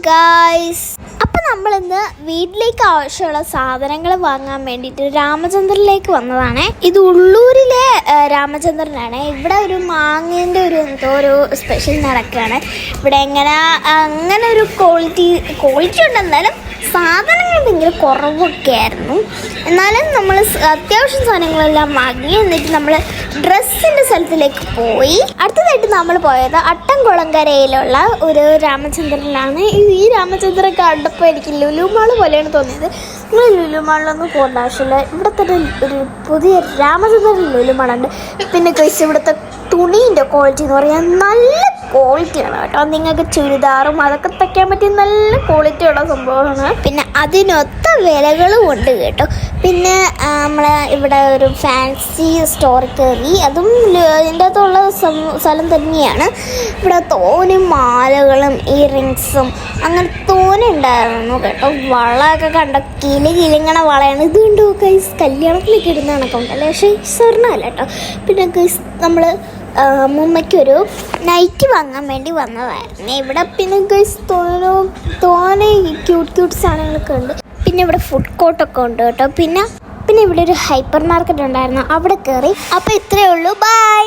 Guys, അപ്പം നമ്മളിന്ന് വീട്ടിലേക്ക് ആവശ്യമുള്ള സാധനങ്ങൾ വാങ്ങാൻ വേണ്ടിയിട്ട് രാമചന്ദ്രനിലേക്ക് വന്നതാണ്. ഇത് ഉള്ളൂരിലെ രാമചന്ദ്രനാണ്. ഇവിടെ ഒരു മാങ്ങേൻ്റെ എന്തോ ഒരു സ്പെഷ്യൽ നടക്കുകയാണ്. ഇവിടെ അങ്ങനെ ഒരു ക്വാളിറ്റി ഉണ്ടെന്നാലും സാധനങ്ങൾ ഭയങ്കര കുറവൊക്കെ ആയിരുന്നു. എന്നാലും നമ്മൾ അത്യാവശ്യം സാധനങ്ങളെല്ലാം വാങ്ങി. എന്നിട്ട് നമ്മൾ ഡ്രസ്സിൻ്റെ സ്ഥലത്തിലേക്ക് പോയി. അടുത്തതായിട്ട് നമ്മൾ പോയത് അട്ടംകുളങ്കരയിലുള്ള ഒരു രാമചന്ദ്രനിലാണ്. ഈ രാമചന്ദ്രൻ കണ്ടപ്പോൾ എനിക്ക് ലുലു മാൾ പോലെയാണ് തോന്നിയത്. നിങ്ങൾ ലുലു മാളിലൊന്നും പോകേണ്ട ആവശ്യമില്ല. ഇവിടെ തന്നെ ഒരു പുതിയ രാമചന്ദ്രൻ ലുലു മാളുണ്ട്. പിന്നെ കഴിച്ച് ഇവിടുത്തെ തുണീൻ്റെ ക്വാളിറ്റി എന്ന് പറയാൻ നല്ല ക്വാളിറ്റിയാണ് കേട്ടോ. നിങ്ങൾക്ക് ചുരിദാറും അതൊക്കെ തയ്ക്കാൻ പറ്റിയ നല്ല ക്വാളിറ്റിയുള്ള സംഭവമാണ്. പിന്നെ അതിനൊത്ത വിലകളും ഉണ്ട് കേട്ടോ. പിന്നെ നമ്മൾ ഇവിടെ ഒരു ഫാൻസി സ്റ്റോർ കയറി. അതും ഇതിൻ്റെ അകത്തുള്ള സ്ഥലം തന്നെയാണ്. ഇവിടെ തോനും മാലകളും ഇയറിങ്സും അങ്ങനെ തോനെ ഉണ്ടായിരുന്നു കേട്ടോ. വളമൊക്കെ കണ്ട കിലിങ്ങണ വളയാണ്. ഇത് കണ്ടോ ഗൈസ്, കല്യാണത്തിലേക്ക് ഇടുന്ന കണക്കുണ്ടല്ലേ, പക്ഷേ സ്വർണ്ണമല്ല കേട്ടോ. പിന്നെ ഗൈസ് നമ്മൾ മുമ്മയ്ക്കൊരു നൈറ്റ് വാങ്ങാൻ വേണ്ടി വന്നതായിരുന്നു ഇവിടെ. പിന്നെ ഗൈസ് തോനെ ക്യൂട്ട് സാധനങ്ങളൊക്കെ ഉണ്ട്. പിന്നെ ഇവിടെ ഫുഡ് കോർട്ടൊക്കെ ഉണ്ട് കേട്ടോ. പിന്നെ ഇവിടെ ഒരു ഹൈപ്പർ മാർക്കറ്റ് ഉണ്ടായിരുന്നു, അവിടെ കയറി. അപ്പോൾ ഇത്രയേ ഉള്ളൂ, ബൈ.